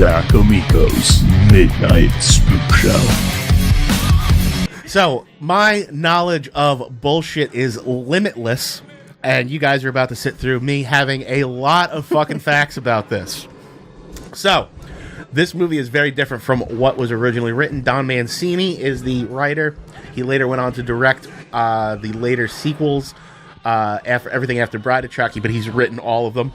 Zac Amicos Midnight Spookshow. So, my knowledge of bullshit is limitless, and you guys are about to sit through me having a lot of fucking facts about this. So, this movie is very different from what was originally written. Don Mancini is the writer. He later went on to direct the later sequels, everything after Bride of Chucky, but he's written all of them.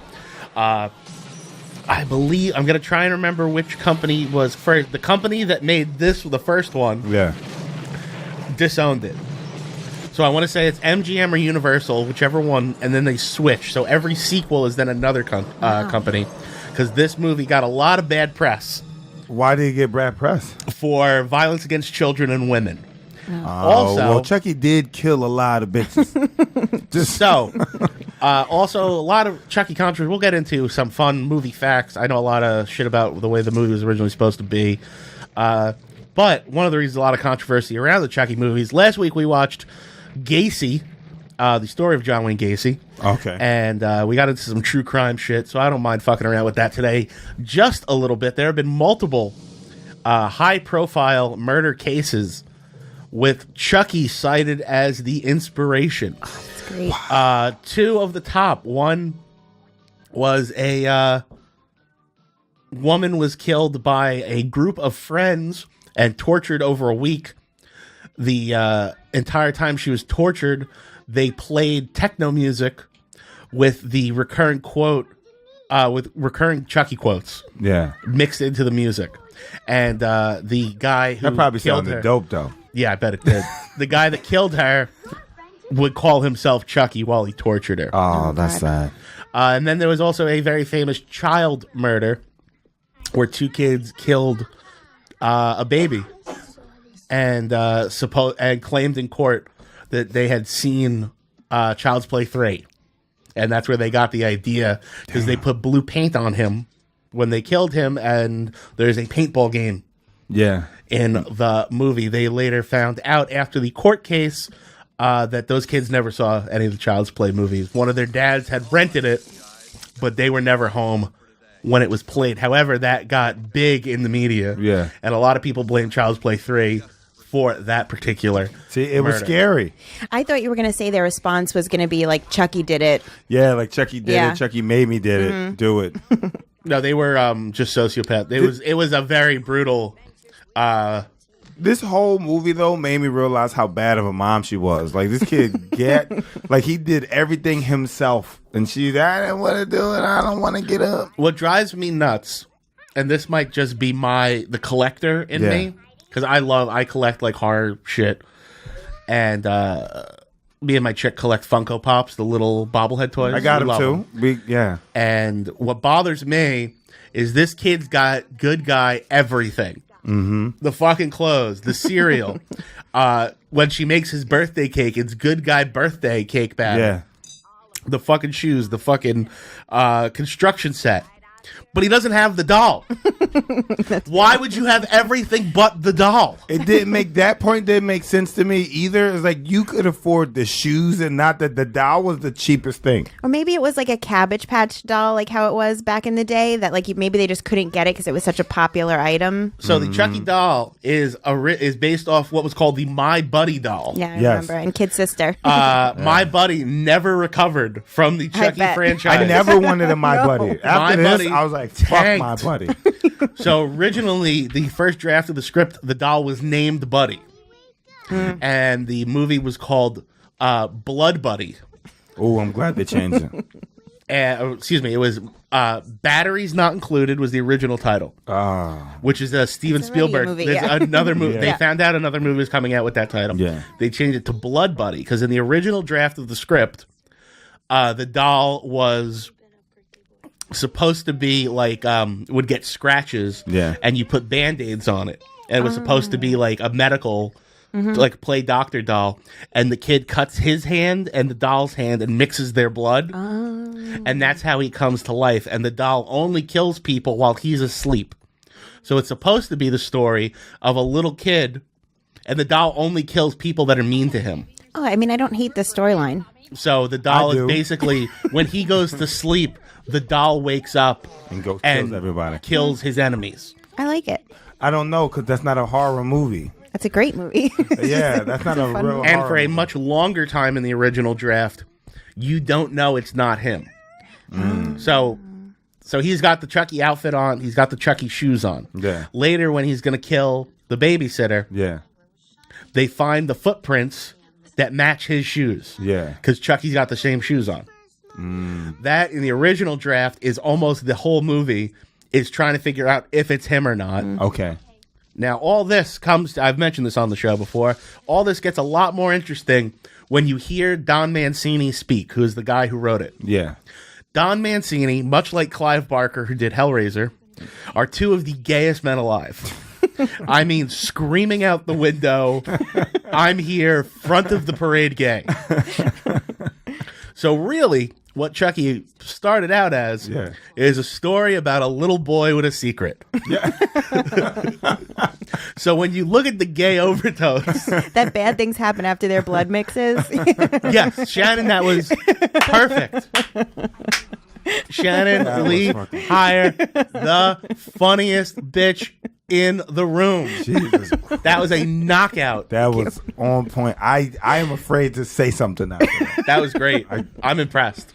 I believe, I'm going to try and remember which company was first. The company that made this, the first one, disowned it. So I want to say it's MGM or Universal, whichever one, and then they switch. So every sequel is then another company, because this movie got a lot of bad press. Why did it get bad press? For violence against children and women. Also, well, Chucky did kill a lot of bitches. Also, a lot of Chucky controversy. We'll get into some fun movie facts. I know a lot of shit about the way the movie was originally supposed to be. But one of the reasons a lot of controversy around the Chucky movies, last week we watched Gacy, the story of John Wayne Gacy. Okay. And we got into some true crime shit, so I don't mind fucking around with that today just a little bit. There have been multiple high-profile murder cases with Chucky cited as the inspiration. Oh, that's great. Two of the top. One was a woman was killed by a group of friends and tortured over a week. The entire time she was tortured, they played techno music with the recurring quote, with recurring Chucky quotes, mixed into the music. And the guy who that probably killed sounded her, dope, though. Yeah, I bet it did. The guy that killed her would call himself Chucky while he tortured her. Oh, that's sad. And then there was also a very famous child murder where two kids killed a baby and claimed in court that they had seen Child's Play 3. And that's where they got the idea, because they put blue paint on him when they killed him, and there's a paintball game. Yeah. In the movie, they later found out after the court case that those kids never saw any of the Child's Play movies. One of their dads had rented it, but they were never home when it was played. However, that got big in the media. Yeah. And a lot of people blame Child's Play 3 for that particular See, was scary. I thought you were going to say their response was going to be like, Chucky did it. Yeah, like Chucky did it. Chucky made me did it. Do it. No, they were just sociopath. It was a very brutal... This whole movie, though, made me realize how bad of a mom she was. Like, this kid, he did everything himself. And she's, I didn't want to do it. I don't want to get up. What drives me nuts, and this might just be the collector in me, because I collect, like, horror shit. And me and my chick collect Funko Pops, the little bobblehead toys. I got them, too. And what bothers me is this kid's got good guy everything. Mm-hmm. The fucking clothes, the cereal. When she makes his birthday cake, it's good guy birthday cake batter. Yeah. The fucking shoes, the fucking construction set. But he doesn't have the doll. Why would you have everything but the doll? It didn't make sense to me either. It's like you could afford the shoes and not that the doll was the cheapest thing. Or maybe it was like a Cabbage Patch doll, like how it was back in the day, that like maybe they just couldn't get it because it was such a popular item. So the Chucky doll is based off what was called the My Buddy doll. Yeah, I remember. And Kid Sister. My Buddy never recovered from the Chucky franchise. I never wanted a My Buddy. After this, I was like, fuck My Buddy. So originally, the first draft of the script, the doll was named Buddy. And the movie was called Blood Buddy. Oh, I'm glad they changed it. It was Batteries Not Included was the original title. Which is a Steven Spielberg. Movie, There's another movie. Yeah. They found out another movie was coming out with that title. Yeah. They changed it to Blood Buddy, because in the original draft of the script, the doll was supposed to be like would get scratches, and you put band-aids on it, and it was supposed to be like a medical like play doctor doll, and the kid cuts his hand and the doll's hand and mixes their blood, and that's how he comes to life, and the doll only kills people while he's asleep. So it's supposed to be the story of a little kid, and the doll only kills people that are mean to him. Oh, I mean, I don't hate the storyline. So the doll I is do. basically, when he goes to sleep, the doll wakes up And kills and everybody. kills his enemies. I like it. I don't know, because that's not a horror movie. That's a great movie. Yeah, that's not a fun real movie. And horror for a movie. much longer time in the original draft, you don't know it's not him. So he's got the Chucky outfit on. He's got the Chucky shoes on. Yeah. Later, when he's going to kill the babysitter, Yeah. they find the footprints that match his shoes. Yeah. Because Chucky's got the same shoes on. That, in the original draft, is almost the whole movie is trying to figure out if it's him or not. Okay. Now, all this comes to, I've mentioned this on the show before, all this gets a lot more interesting when you hear Don Mancini speak, who is the guy who wrote it. Yeah. Don Mancini, much like Clive Barker, who did Hellraiser, are two of the gayest men alive. I mean, screaming out the window, I'm here, front of the parade gang. So really, what Chucky started out as is a story about a little boy with a secret. So when you look at the gay overtones, That bad things happen after their blood mixes. yes, Shannon, that was perfect. Shannon That was Lee fucking- hire the funniest bitch in the room. Jesus. That was a knockout. That was on point. I am afraid to say something after that. That was great. I'm impressed.